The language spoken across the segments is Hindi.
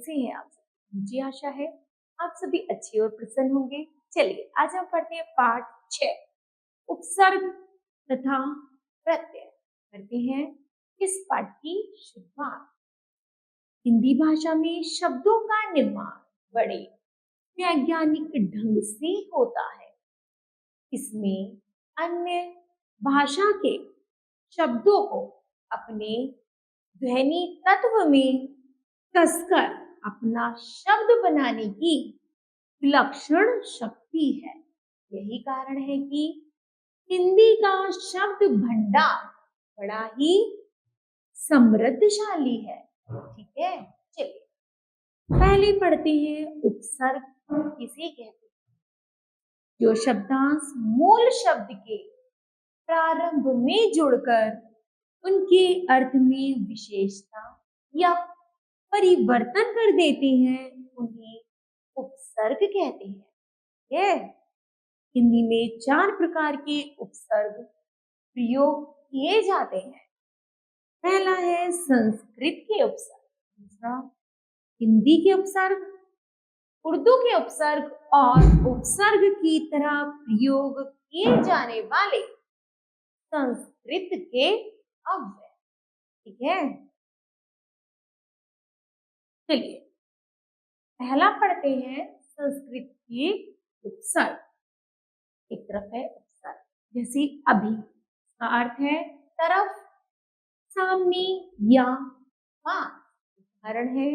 कैसे हैं आप सब? मुझे आशा है आप सभी अच्छे और प्रसन्न होंगे। चलिए आज हम पढ़ते हैं पाठ 6 उपसर्ग तथा प्रत्यय। करते हैं इस पाठ की शुरुआत। हिंदी भाषा में शब्दों का निर्माण बड़े वैज्ञानिक ढंग से होता है। इसमें अन्य भाषा के शब्दों को अपने ध्वनि तत्व में कसकर अपना शब्द बनाने की विलक्षण शक्ति है। यही कारण है कि हिंदी का शब्द भंडार बड़ा ही समृद्धशाली है। ठीक है, चलिए पहले पढ़ते हैं उपसर्ग किसे कहते हैं। जो शब्दांश मूल शब्द के प्रारंभ में जुड़कर उनके अर्थ में विशेषता या परिवर्तन कर देते हैं उन्हें उपसर्ग कहते हैं। ये हिंदी में 4 प्रकार के उपसर्ग प्रयोग किए जाते हैं। पहला है संस्कृत के उपसर्ग, दूसरा हिंदी के उपसर्ग, उर्दू के उपसर्ग और उपसर्ग की तरह प्रयोग किए जाने वाले संस्कृत के अव्यय। ठीक है, चलिए पहला पढ़ते हैं संस्कृत के उपसर्ग। एक तरफ है उपसर्ग जैसे अभी, इसका अर्थ है तरफ, सामने या पास। उदाहरण है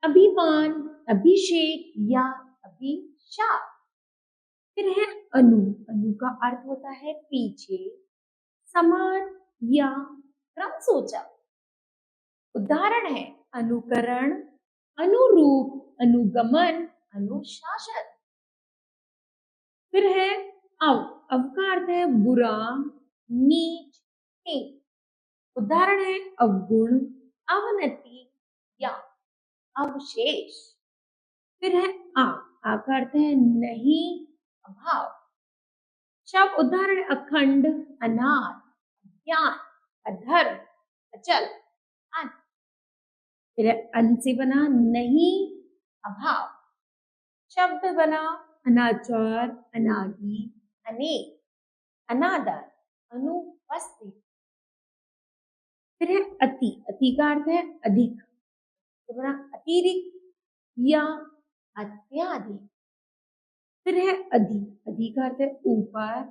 अभिमान, अभिषेक या अभिशाप। फिर है अनु, अनु का अर्थ होता है पीछे, समान या क्रमसूचक। उदाहरण है अनुकरण, अनुरूप, अनुगमन, अनुशासन। फिर है अव, अव का अर्थ है बुरा, नीच, हीन। उदाहरण है अवगुण, अवनति या अवशेष। फिर है आ का अर्थ है नहीं, अभाव। शब्द उदाहरण अखंड, अनाथ, अज्ञान, अधर्म, अचल, अन। फिर अन से बना नहीं, अभाव। शब्द बना अनाचार, अनादि, अनेक, अनादर, अनुपस्थित। फिर है अति, अति का अर्थ है अधिक, तो बना अतिरिक्त या अत्याधिक। फिर है अधि, अधि का अर्थ है ऊपर,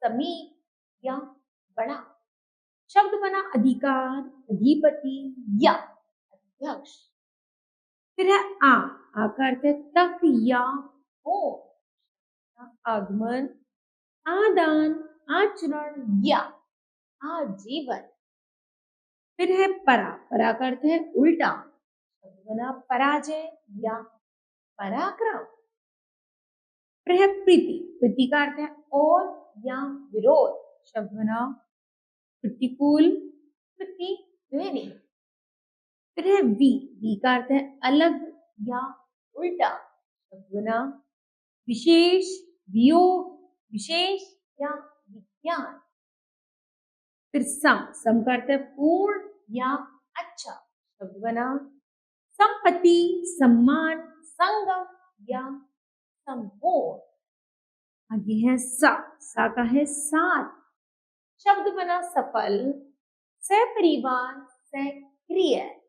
समीप या बड़ा। शब्द बना अधिकार, अधिपति या अध्यक्ष। फिर है आ का अर्थ है तक या हो, आगमन, आदान, आचरण या आजीवन। फिर है परा, परा का अर्थ है उल्टा, शब्द बना पराजय या पराक्रम। फिर है प्रीति, प्रीति का अर्थ है और या विरोध, शब्द बना प्रतिकूल, प्रतिद्वंदी। फिर है वी, वी का अर्थ है अलग या उल्टा, शब्द बना विशेष, वियोग, विशेष या विज्ञान। फिर सम, सम का अर्थ है पूर्ण या अच्छा, शब्द बना संपत्ति, सम्मान, संगम या संपूर्ण। आगे है सा, सा का है साथ, शब्द बना सफल, सपरिवार, सक्रिय।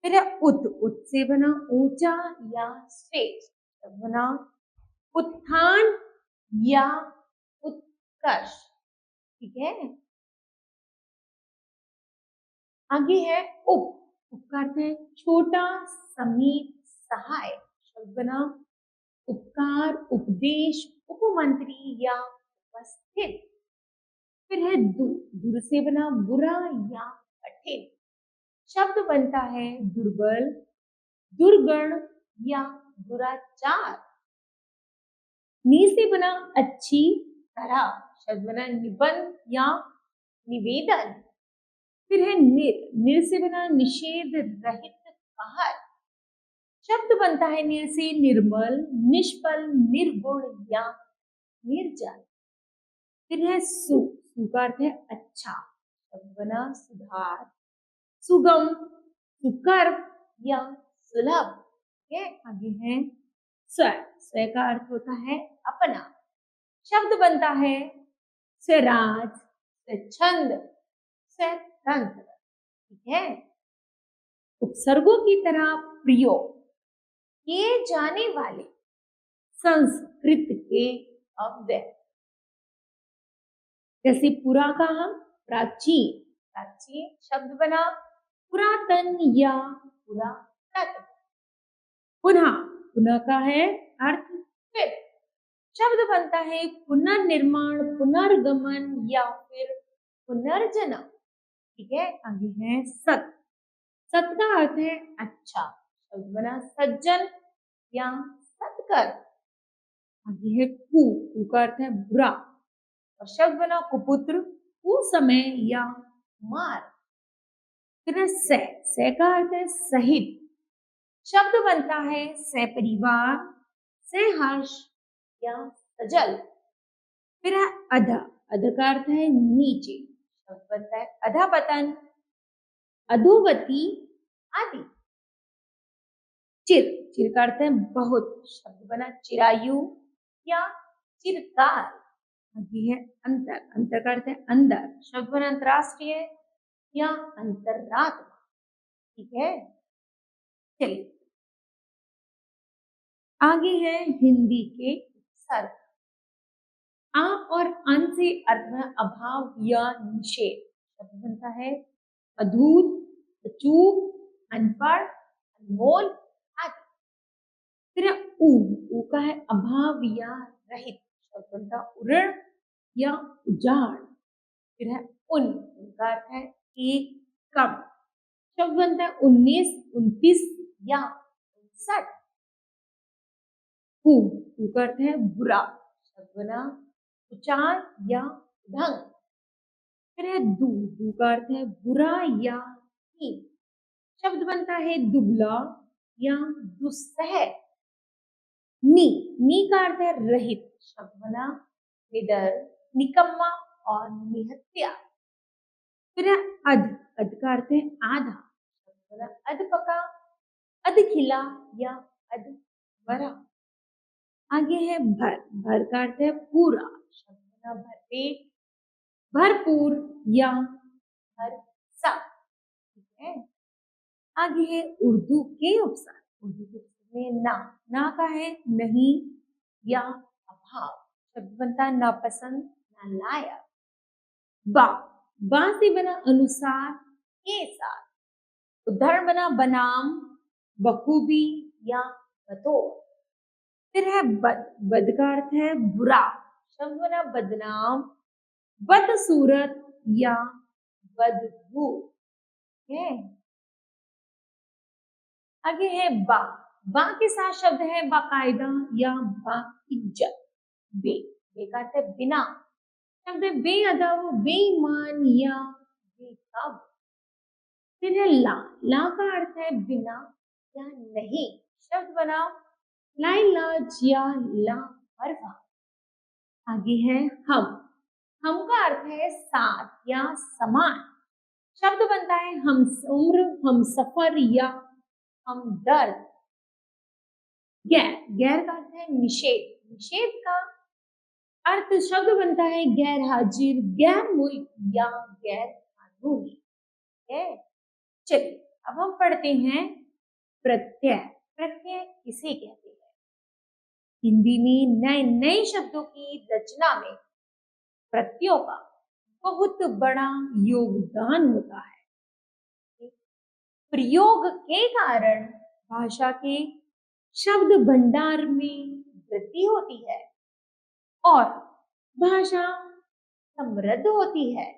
फिर है उत, उत से बना ऊंचा या श्रेष्ठ, शब्द बना उत्थान या उत्कर्ष। ठीक है, आगे है उप, उप का अर्थ है छोटा, समीप, सहाय, शब्द बना उपकार, उपदेश, उपमंत्री या उपस्थित। फिर है दूर, दूर से बना बुरा या कठिन, शब्द बनता है दुर्बल, दुर्गण या दुराचार। नी से बना अच्छी तरह, शब्द बना निबंध या निवेदन। फिर है निर, निर से बना निषेध रहित कहर, शब्द बनता है निर से निर्मल, निष्फल, निर्गुण या निर्जल। फिर है सु, सु का अर्थ है अच्छा, शब्द बना सुधार, सुगम, सुकर्म या सुलभ। ठीक है, आगे है स्वय। स्वय का अर्थ होता है अपना। शब्द बनता है स्वराज, स्वच्छंद, स्वतंत्र। ठीक है, उपसर्गों की तरह प्रयोग किए जाने वाले संस्कृत के अव्यय, जैसे पुरा का हम प्राचीन। प्राचीन शब्द बना पुरातन या पुरातन। पुनः, पुनः का है अर्थ फिर। शब्द बनता है पुनर्निर्माण, पुनर्गमन या फिर पुनर्जन्म। ठीक है, आगे है सत। सत का अर्थ है अच्छा। शब्द बना सज्जन या सत्कर। आगे है कु। कु का अर्थ है बुरा और शब्द बना कुपुत्र, कुसमय या मार। फिर है से का अर्थ है सहित। शब्द बनता है सपरिवार, सहर्ष या सजल। फिर है अध। अध का अर्थ है नीचे। शब्द बनता है अधपतन, अधोगति आदि। चिर। चिर का अर्थ है बहुत। शब्द बना चिरायु या चिरकाल। आगे है अंतर। अंतर का अर्थ है अंदर। शब्द बना अंतरराष्ट्रीय या अंतरात्मा। ठीक है, चलिए आगे है हिंदी के उपसर्ग। आ और अन से अर्थ में अभाव या निषेध। शब्द बनता है अधूत, अचूक, अनपढ़, अनमोल आदि। फिर उ। उ का है अभाव या रहित। शब्द बनता उऋण या उजाड़। फिर है उन। उनका अर्थ है एक, कम। शब्द बनता है 19, 29 या 59। कु। कु का अर्थ है बुरा। शब्द बना उचार या ढंग। फिर है दू। दू का अर्थ है बुरा या हीन। शब्द बनता है दुबला या दुस्सह। नी। नी का अर्थ है रहित। शब्द बना निडर, निकम्मा और निहत्या। फिर है अध। अध का अर्थ है आधा। शब्द बना अधपका, अधखिला या अधमरा। आगे है भर। भर का अर्थ है पूरा। शब्द बना भरपेट, भरपूर या भरसा। ठीक है, आगे है उर्दू के उपसर्ग। उर्दू के उपसर्ग में ना। ना का है नहीं या अभाव। शब्द बनता है नापसंद, नालायक। बा। बा से बना अनुसार, के साथ। उदाहरण बना बनाम, बखूबी या बतौर। फिर है बद। बद का अर्थ है बुरा। शब्द बना बदनाम, बदसूरत या बदबू। है, आगे है बा। बा के साथ शब्द है बाकायदा या बाइज्जत। बे। बे का अर्थ है बिना। शब्द है बेअदब, बेईमान या बेकाबू। फिर है ला। ला का अर्थ है बिना या नहीं। शब्द बना लाइलाज या लापरवाह। आगे है हम। हम का अर्थ है साथ या समान। शब्द बनता है हम उम्र, हम सफर या हम दर्द। गैर। गैर का अर्थ है निषेध। निषेध का अर्थ शब्द बनता है गैर हाजिर, गैर मुल्क या गैर कानूनी। है, चलिए अब हम पढ़ते हैं प्रत्यय। प्रत्यय किसे कहते हैं? हिंदी में नए नए शब्दों की रचना में प्रत्ययों का बहुत बड़ा योगदान होता है। प्रयोग के कारण भाषा के शब्द भंडार में वृद्धि होती है और भाषा समृद्ध होती है।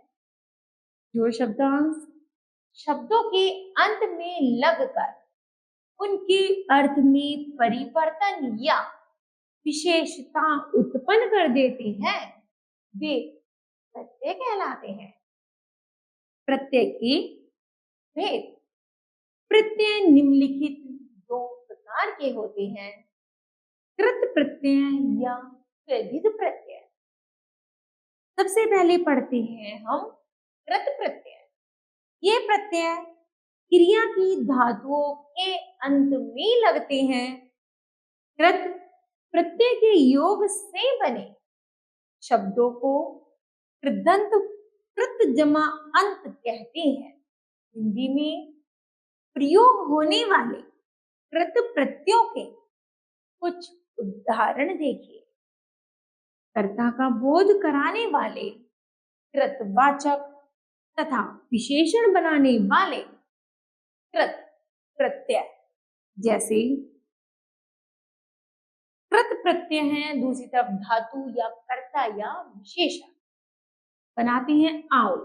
जो शब्दांश शब्दों के अंत में लगकर उनके अर्थ में परिवर्तन या विशेषता उत्पन्न कर देते हैं, वे प्रत्यय कहलाते हैं। प्रत्यय के भेद। प्रत्यय निम्नलिखित दो प्रकार के होते हैं, कृत प्रत्यय या विविध प्रत्यय। सबसे पहले पढ़ते हैं हम कृत प्रत्यय। ये प्रत्यय क्रिया की धातुओं के अंत में लगते हैं। कृत प्रत्यय के योग से बने शब्दों को कृदंत कृत जमा अंत कहते हैं। हिंदी में प्रयोग होने वाले कृत प्रत्ययों के कुछ उदाहरण देखिए। कर्ता का बोध कराने वाले कृतवाचक तथा विशेषण बनाने वाले कृत प्रत्यय, जैसे कृत प्रत्यय है, दूसरी तरफ धातु या कर्ता या विशेषण बनाते हैं। आओ,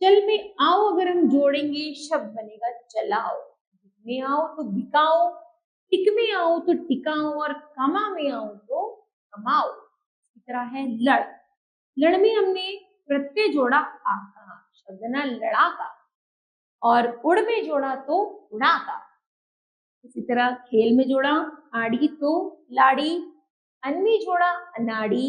चल में आओ अगर हम जोड़ेंगे शब्द बनेगा चलाओ। में आओ तो दिखाओ, टिक में आओ तो टिकाओ, और कमा में आओ तो कमाओ। इस तरह है लड़, लड़ में हमने प्रत्यय जोड़ा आका, शब्द ना लड़ा का, और उड़ में जोड़ा तो उड़ा का। इसी तरह खेल में जोड़ा आड़ी तो लाड़ी, अन में जोड़ा अनाड़ी,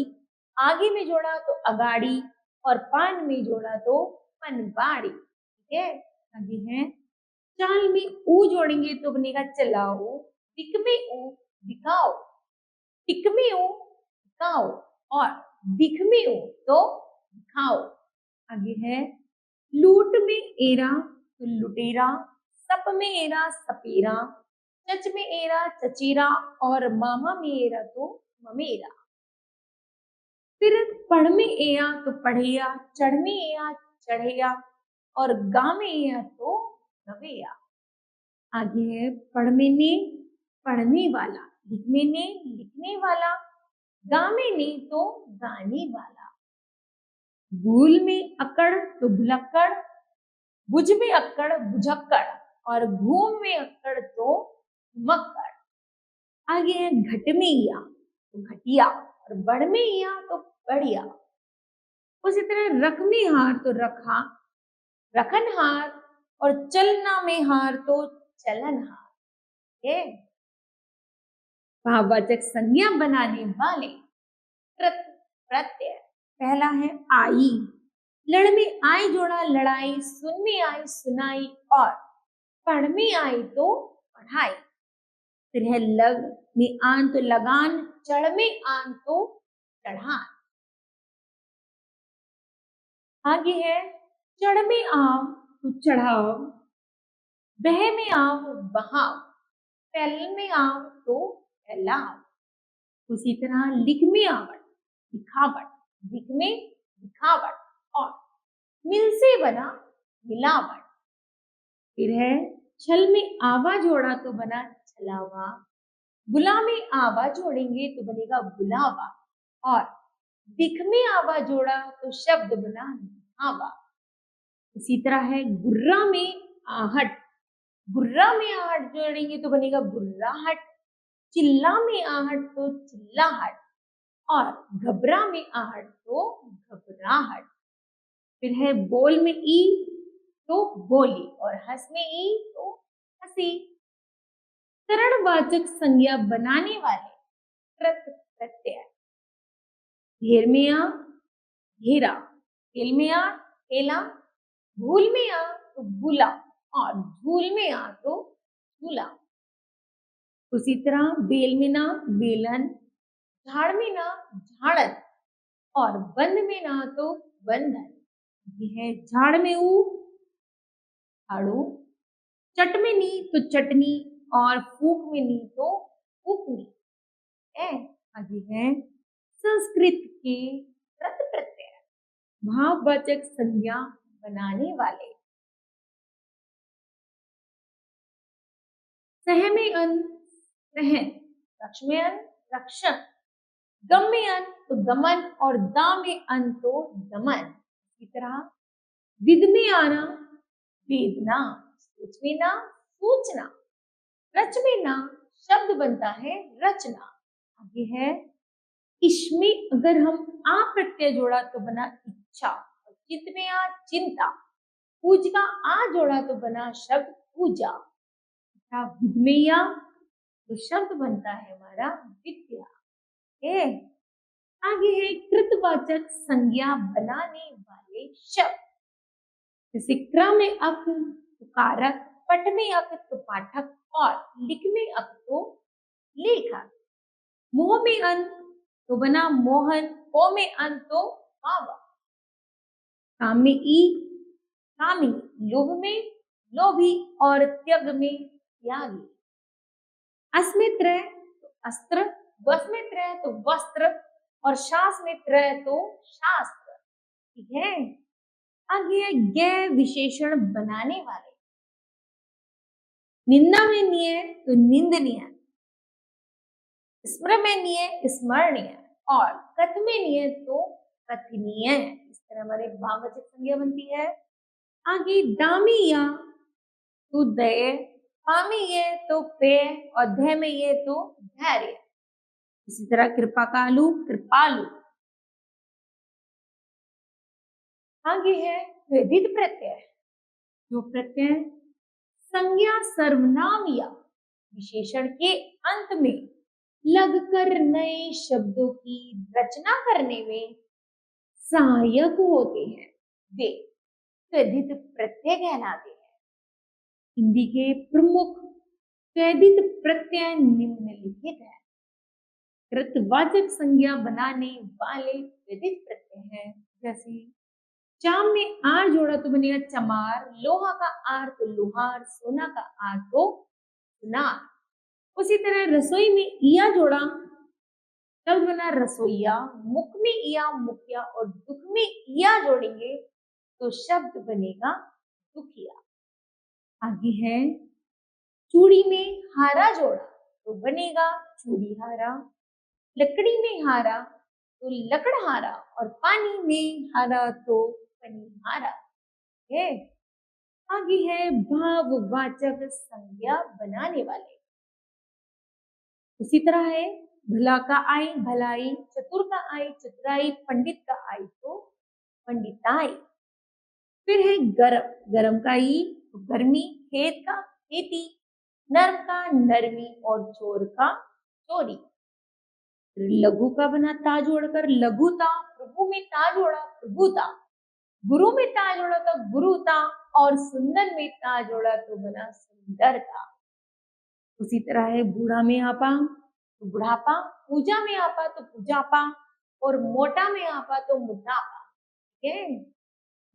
आगे में जोड़ा तो अगाड़ी, और पान में जोड़ा तो पनवाड़ी। ठीक है, आगे है चाल में ऊ जोड़ेंगे तो बनेगा चलाओ, दिक में ऊ दिखाओ, टिक में ऊ दिखाओ, और दिख में ऊ तो दिखाओ। आगे है लूट में एरा तो लुटेरा, सप में एरा सपेरा, चच में एरा चचेरा, और मामा में एरा तो ममेरा। फिर पढ़ में एया तो पढ़ेया, चढ़ में एया चढ़ेया, और गा में एया तो गवेया। आगे है पढ़ में ने पढ़ने वाला, लिख में ने लिखने वाला, गा में ने तो गाने वाला। भूल में अकड़ तो भुलक्कड़, बुझ में अक्कड़ बुझक्कड़, और घूम में अक्कड़ तो मक्कड़। आगे है घट में या तो घटिया, और बढ़ में या तो बढ़िया। उसी तरह रख में हार तो रखा रखनहार, और चलना में हार तो चलनहार। ये भाववाचक संज्ञा बनाने वाले कृत प्रत्यय, पहला है आई, लड़ में आई जोड़ा लड़ाई, सुन में आई सुनाई, और पढ़ में आई तो पढ़ाई। फिर है लग में आन तो लगान, चढ़ में आन तो चढ़ान। आगे है चढ़ में आव तो चढ़ाव, बह में आव बहाव, फैल में आव तो फैलाव। उसी तरह लिख में आवट लिखावट, दिख में दिखावट, और मिल से बना मिलावट। फिर है छल में आवा जोड़ा तो बना छलावा, बुला में आवा जोड़ेंगे तो बनेगा बुलावा, और दिख में आवा जोड़ा तो शब्द बना आवा। इसी तरह है गुर्रा में आहट, गुर्रा में आहट जोड़ेंगे तो बनेगा गुर्राहट, चिल्ला में आहट तो चिल्लाहट, और घबरा में आहट तो घबराहट। फिर है बोल में ई तो बोली, और हंस में ई तो हंसी। करणवाचक संज्ञा बनाने वाले कृत प्रत्यय, घेर में आ घेरा, खेल में आ खेला, भूल में आ तो भूला, और झूल में आ तो झूला। उसी तरह बेल में ना बेलन, झाड़ में ना झाड़न, और बंद में ना तो बंधन। ये है झाड़ में ऊ झाड़ू, चट में नी तो चटनी, और फूक में नी तो फूकनी। आगे है संस्कृत के कृत प्रत्यय, भाववाचक संज्ञा बनाने वाले। सह में अन सहन, रक्ष में अन रक्षण, गम में अन तो गमन, और दा में अन तो दमन। इसी तरह विद में आना वेदना, सोच में ना सूचना, रच में ना शब्द बनता है रचना। आगे है इसमें अगर हम आ प्रत्यय जोड़ा तो बना इच्छा, और चित में आ चिंता, पूज का आ जोड़ा तो बना शब्द पूजा। विद में या तो शब्द बनता है हमारा विद्या। आगे है कृतवाचक संज्ञा बनाने वाले शब्द, जैसे क्रम में अक तो कारक, पठ में अक तो पाठक और लिख में अक तो लेखक। मोह में अन तो बना मोहन, पो में अन तो मावा। काम में ई कामिनी, लोभ में लोभी और त्यग में त्यागी। अस में त्रय तो अस्त्र, वस में त्रय तो वस्त्र और शास में त्रय तो शास्त्र। ठीक है। आगे है गै विशेषण बनाने वाले। निंदा में निय तो निंदनीय, स्मरणीय स्मरणीय और कथ में निय तो कथनीय। इस तरह हमारे भाववाचक संज्ञा बनती है। आगे दामी या तो दय, पामी ये तो पेय और धय में ये तो धैर्य। इसी तरह कृपा कालू कृपालु। आगे है विदित प्रत्यय। जो प्रत्यय संज्ञा सर्वनाम या विशेषण के अंत में लगकर नए शब्दों की रचना करने में सहायक होते हैं, वे विदित प्रत्यय कहलाते हैं। हिंदी के प्रमुख विदित प्रत्यय निम्नलिखित है। कृतवाचक संज्ञा बनाने वाले विदित प्रत्यय हैं, जैसे चाम में आर जोड़ा तो बनेगा चमार, लोहा का आर तो लोहार, सोना का आर तो सुनार। उसी तरह रसोई में इया जोड़ा तब बना रसोईया, मुख में इया मुखिया और दुख में इया जोड़ेंगे तो शब्द बनेगा दुखिया। आगे है चूड़ी में हारा जोड़ा तो बनेगा चूड़ी हारा, लकड़ी में हारा तो लकड़हारा और पानी में हारा तो पनीहारा है। आगे है भाववाचक संज्ञा बनाने वाले। उसी तरह है भला का आई भलाई, चतुर का आई चतुराई, पंडित का आई तो पंडिताई। फिर है गरम, गरम का ई तो गर्मी, खेत का खेती, नर्म का नरमी और चोर का चोरी। लघु का बना ता जोड़कर लघुता, प्रभु में ता जोड़ा प्रभुता, गुरु में ता जोड़ा तो गुरुता और सुंदर में ता जोड़ा तो बना सुंदरता। उसी तरह है बूढ़ा में आपा तो बुढ़ापा, पूजा में आपा तो पूजापा और मोटा में आपा तो मोटापा। ठीक है।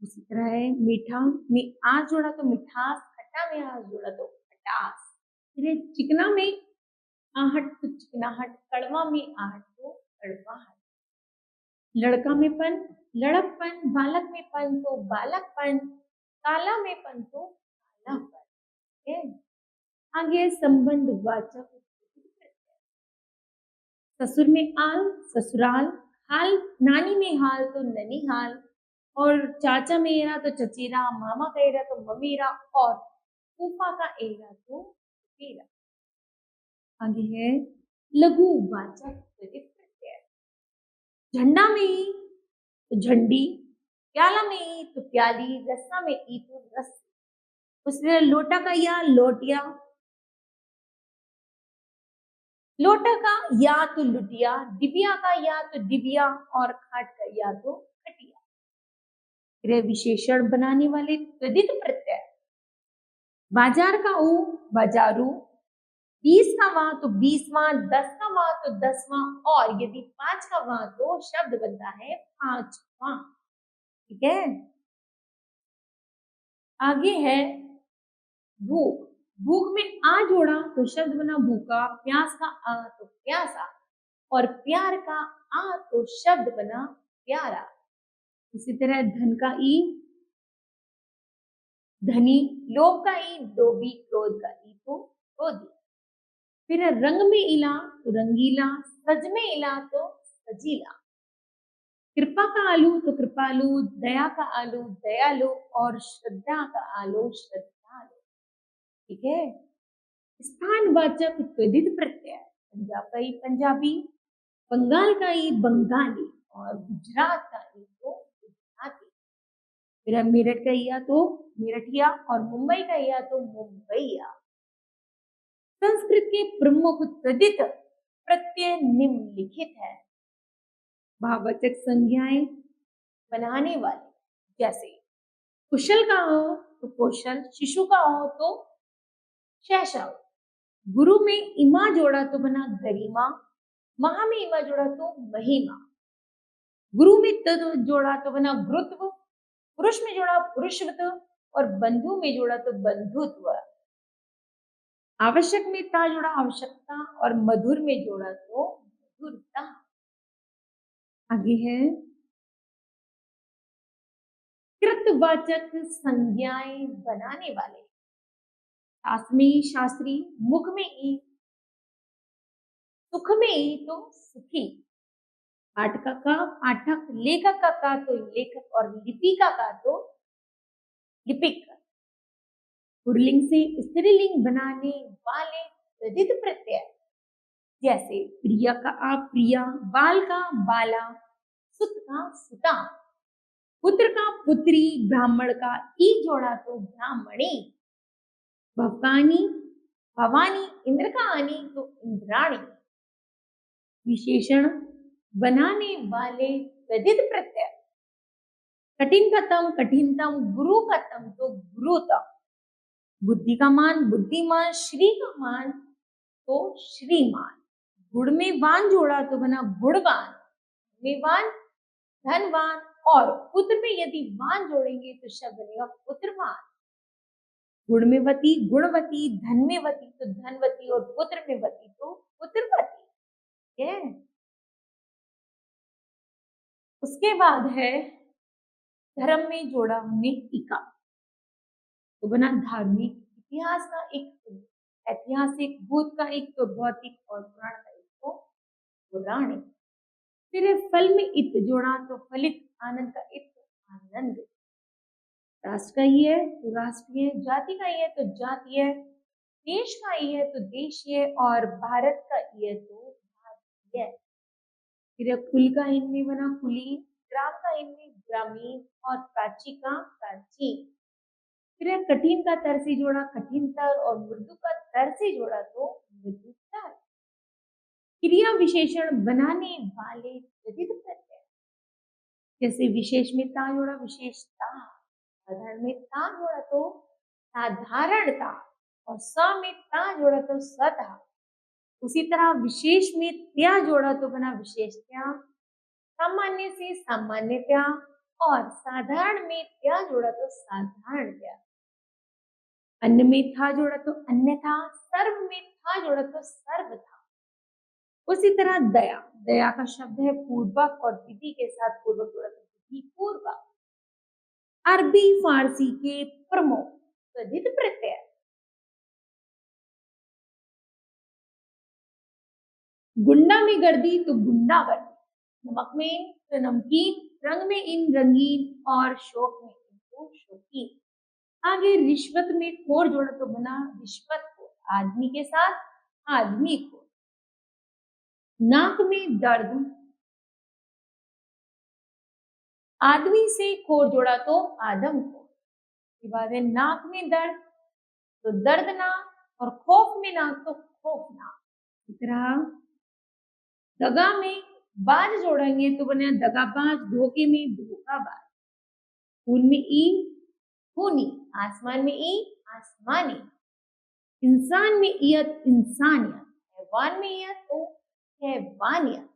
उसी तरह है मीठा में आ जोड़ा तो मिठास, खट्टा में आ जोड़ा तो खटास। फिर चिकना में आहट तो चिकनाहट, कड़वा में आहट तो कड़वाहट। लड़का में पन लड़कपन, बालक में पन तो बालकपन, काला में पन तो कालापन। आगे संबंध वाचक। ससुर में आल ससुराल, हाल नानी में हाल तो ननिहाल और चाचा में एरा तो चचेरा, मामा का एरा तो ममेरा और फूफा का एरा तो फुफेरा। आगे है लघु वाचक प्रत्यय। झंडा में ई तो झंडी, प्याला में ई तो प्याली, रस्सा में ई तो रस्सी। उसमें लोटा का या लोटिया, लोटा का या तो लुटिया, डिबिया का या तो डिबिया और खाट का या तो खटिया। फिर विशेषण बनाने वाले तदित प्रत्यय। बाजार का ऊ बाजारू, 20 का वहां तो 20वां, 10 का वहां तो 10वां और यदि 5 का वहां तो शब्द बनता है 5वां। ठीक है। आगे है भूख, भूख में आ जोड़ा तो शब्द बना भूखा, प्यास का आ तो प्यासा और प्यार का आ तो शब्द बना प्यारा। इसी तरह धन का ई धनी, लोभ का ई लोभी, क्रोध का ई तो क्रोधी। फिर रंग में इला तो रंगीला, सज में इला तो सजीला। कृपा का आलू तो कृपालु, दया का आलू दयालु और श्रद्धा का आलू श्रद्धालु। ठीक है। स्थानवाचक त्वरित प्रत्यय। पंजाब का ई पंजाबी, बंगाल का ई बंगाली और गुजरात का ई तो गुजराती। फिर मेरठ का या तो मेरठिया और मुंबई का या तो मुंबईया। संस्कृत के प्रमुख तदित प्रत्यय निम्नलिखित है। भाववाचक संज्ञाएं बनाने वाले, जैसे कुशल का हो तो कौशल, शिशु का हो तो शैशव। गुरु में इमा जोड़ा तो बना गरिमा, महा में इमा जोड़ा तो महिमा। गुरु में त जोड़ा तो बना गुरुत्व, पुरुष में जोड़ा पुरुषत्व और बंधु में जोड़ा तो बंधुत्व। आवश्यक में ता जोड़ा आवश्यकता और मधुर में जोड़ा तो मधुरता। आगे है कृतवाचक संज्ञाएं बनाने वाले। शास्त्र में शास्त्री, मुख में ई, सुख में ई तो सुखी। पाठक का पाठक, लेखक का तो लेखक और लिपिका का तो लिपिक। पुल्लिंग से स्त्रीलिंग बनाने वाले तद्धित प्रत्यय, जैसे प्रिया का प्रिया, बाल का बाला, सुत का सुता, पुत्र का पुत्री, ब्राह्मण का ई जोड़ा तो ब्राह्मणी। भवानी भवानी, इंद्र का आनी तो इंद्राणी। विशेषण बनाने वाले तद्धित प्रत्यय, कठिन का तम कठिनतम, गुरु का तम तो गुरुतम। बुद्धि का मान बुद्धिमान, श्री का मान तो श्रीमान। गुण में वान जोड़ा तो बना गुणवान, मेवान धनवान और पुत्र में यदि वान जोड़ेंगे तो शब्द बनेगा पुत्रवान। गुण में वती गुणवती, धन में वती तो धनवती और पुत्र में वती तो पुत्रवती है। उसके बाद है धर्म में जोड़ा हमने इका तो बना धार्मिक। इतिहास का एक ऐतिहासिक, भूत का एक तो भौतिक और पुराण का एक तो पुराणिक। फिर फल में इत जोड़ा तो फलित, आनंद का इत आनंद। राष्ट्र का ही है तो राष्ट्रीय, जाति का ही है तो जातीय, देश का ही है तो देशीय और भारत का ही है तो भारतीय। फिर कुल का इनमें बना कुली, ग्राम का इनमें ग्रामीण और प्राची का प्राचीन। फिर कठिन का तर से जोड़ा कठिनतर और मृदु का तर से जोड़ा तो मृदुतर। क्रिया विशेषण बनाने वाले तद्धित प्रत्यय, जैसे विशेष में ता जोड़ा विशेषता, साधारण में ता जोड़ा तो साधारणता और स में ता जोड़ा तो सता। उसी तरह विशेष में त्या जोड़ा तो बना विशेषता, सामान्य से सामान्यता और साधारण में त्या जोड़ा तो साधारणता। अन्य में था जोड़ा तो अन्यथा, सर्व में था जोड़ा तो सर्व था। उसी तरह दया, दया का शब्द है पूर्वक और विधि के साथ पूर्वक जोड़ा तो विधि पूर्वक। अरबी फारसी के प्रमुख तद्धित प्रत्यय, गुंडा में गर्दी तो गुंडा गर्दी, नमक में तो नमकीन, रंग में इन रंगीन और शोक में इन तो शोकीन। आगे रिश्वत में खोर जोड़ा तो बना रिश्वत खोर, आदमी के साथ आदमी खोर। नाक में दर्द, आदमी से खोर जोड़ा तो आदम खोर। इसके बाद है नाक में दर्द तो दर्दनाक और खौफ में नाक तो खौफनाक। इस तरह दगा में बाज जोड़ेंगे तो बने दगाबाज, धोखे में धोखाबाज। खून में ई खूनी, आसमान में ई आसमानी, इंसान में इयत इंसानियत, हैवान में इयत तो हैवानियत।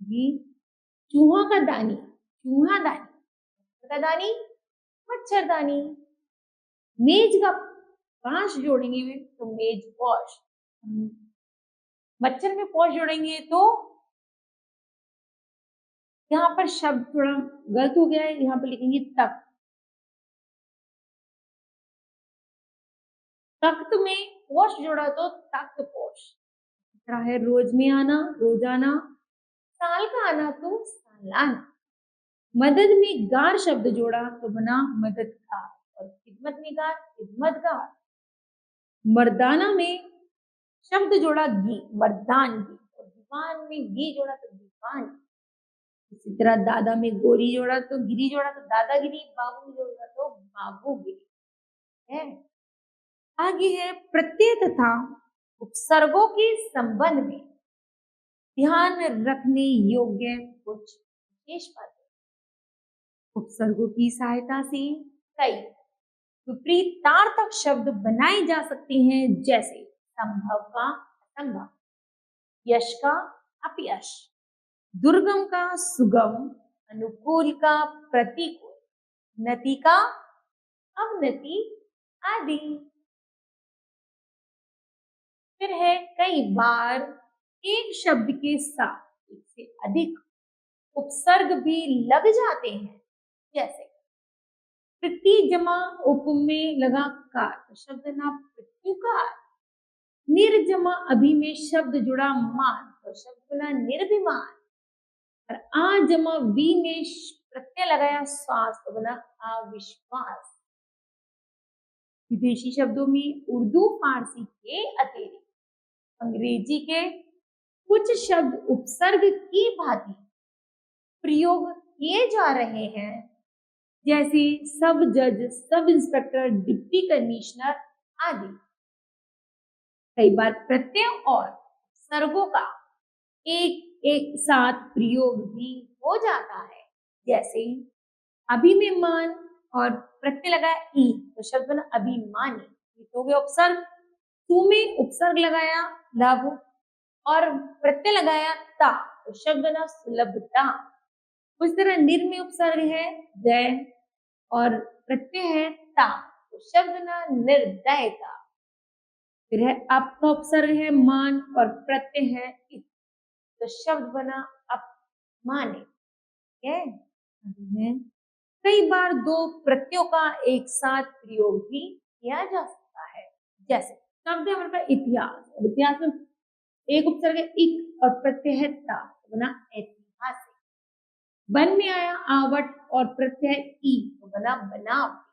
ये चूहा का दानी चूहादानी, का दानी मच्छरदानी। मेज का पांच जोड़ेंगे तो मेज पोश, मच्छर में पोश जोड़ेंगे तो यहाँ पर शब्द थोड़ा गलत हो गया है, यहाँ पर लिखेंगे तख्त। तख्त में पोश जोड़ा तो तख्त पोश। है रोज में आना रोजाना, साल का आना तो सालाना। मदद में गार शब्द जोड़ा तो बना मददगार और खिदमत में गार खिदमतगार। मर्दाना में शब्द जोड़ा गी मर्दानगी और दीवान में गी जोड़ा तो दीवान। इसी तरह दादा में गोरी जोड़ा तो गिरी जोड़ा तो दादागिरी, बाबू जोड़ा तो बाबूगिरी है। आगे है प्रत्यय तथा उपसर्गों के संबंध में ध्यान रखने योग्य कुछ विशेष बातें। उपसर्गों की सहायता से कई विपरीतार्थक शब्द बनाए जा सकते हैं, जैसे संभव का असंभव, यश का अपयश, दुर्गम का सुगम, अनुकूल का प्रतिकूल, नति का अवनति आदि। फिर है कई बार एक शब्द के साथ एक से अधिक उपसर्ग भी लग जाते हैं, जैसे प्रति जमा उप में लगा कार तो शब्द ना प्रत्युकार, निर्जमा अभी में शब्द जुड़ा मान तो शब्द बना निर्भिमान, और आ जमा वी में प्रत्यय लगाया श्वास तो बना अविश्वास। विदेशी शब्दों में उर्दू फारसी के अतिरिक्त अंग्रेजी के कुछ शब्द उपसर्ग की भांति प्रयोग किए जा रहे हैं, जैसे सब जज, सब इंस्पेक्टर, डिप्टी कमिश्नर आदि। कई बार प्रत्यय और उपसर्गों का एक एक साथ प्रयोग भी हो जाता है, जैसे अभी में मान और प्रत्यय लगाया ई तो शब्द बना अभिमानी, ये तो हो गया उपसर्ग। तू में उपसर्ग लगाया लव और प्रत्यय लगाया ता तो शब्द बना सुलभता। उस तरह निर में उपसर्ग है दय और प्रत्यय है ता तो शब्द ना निर्दयता। फिर है आपका उपसर्ग है मान और प्रत्यय है इत तो शब्द बना अपमानित। कई बार दो प्रत्ययों का एक साथ प्रयोग भी किया जा सकता है, जैसे शब्द है हमारे पास इतिहास, और इतिहास में एक उपसर्ग है इक और प्रत्यय है ता तो बना ऐतिहासिक। वन में आया आवट और प्रत्यय ई तो बना बनावटी।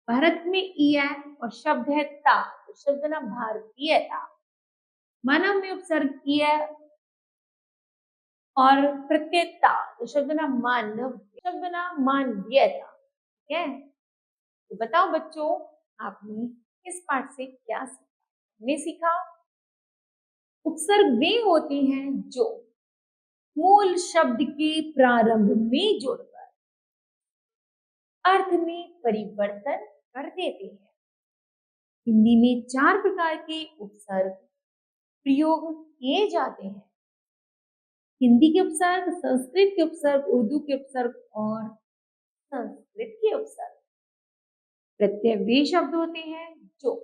भारत में ई है और शब्द है ता तो शब्द बना भारतीयता। मानव में उपसर्ग ई है और प्रत्ययता तो शब्द बना मानव, शब्द बना मानवीयता। ठीक है, तो बताओ बच्चों आपने इस पाठ से क्या सीखा? हमने सीखा उपसर्ग वे होते हैं जो मूल शब्द के प्रारंभ में जोड़कर अर्थ में परिवर्तन कर देते हैं। हिंदी में 4 प्रकार के उपसर्ग प्रयोग किए जाते हैं। हिंदी के उपसर्ग, संस्कृत के उपसर्ग, उर्दू के उपसर्ग और संस्कृत के उपसर्ग। प्रत्यय वे शब्द होते हैं जो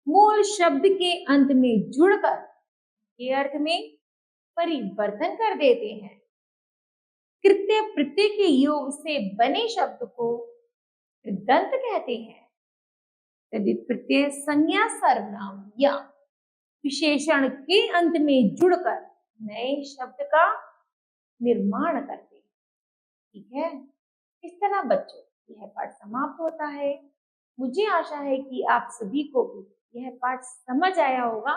मूल शब्द के अंत में जुड़कर के अर्थ में परिवर्तन कर देते हैं। कृत्य प्रत्यय के योग से बने शब्द को कृदंत कहते हैं। यदि प्रत्यय संज्ञा, सर्वनाम या विशेषण के अंत में जुड़कर नए शब्द का निर्माण करते हैं। ठीक है, इस तरह बच्चों यह पाठ समाप्त होता है। मुझे आशा है कि आप सभी को भी यह पाठ समझ आया होगा।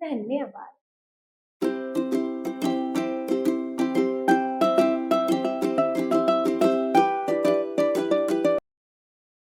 धन्यवाद।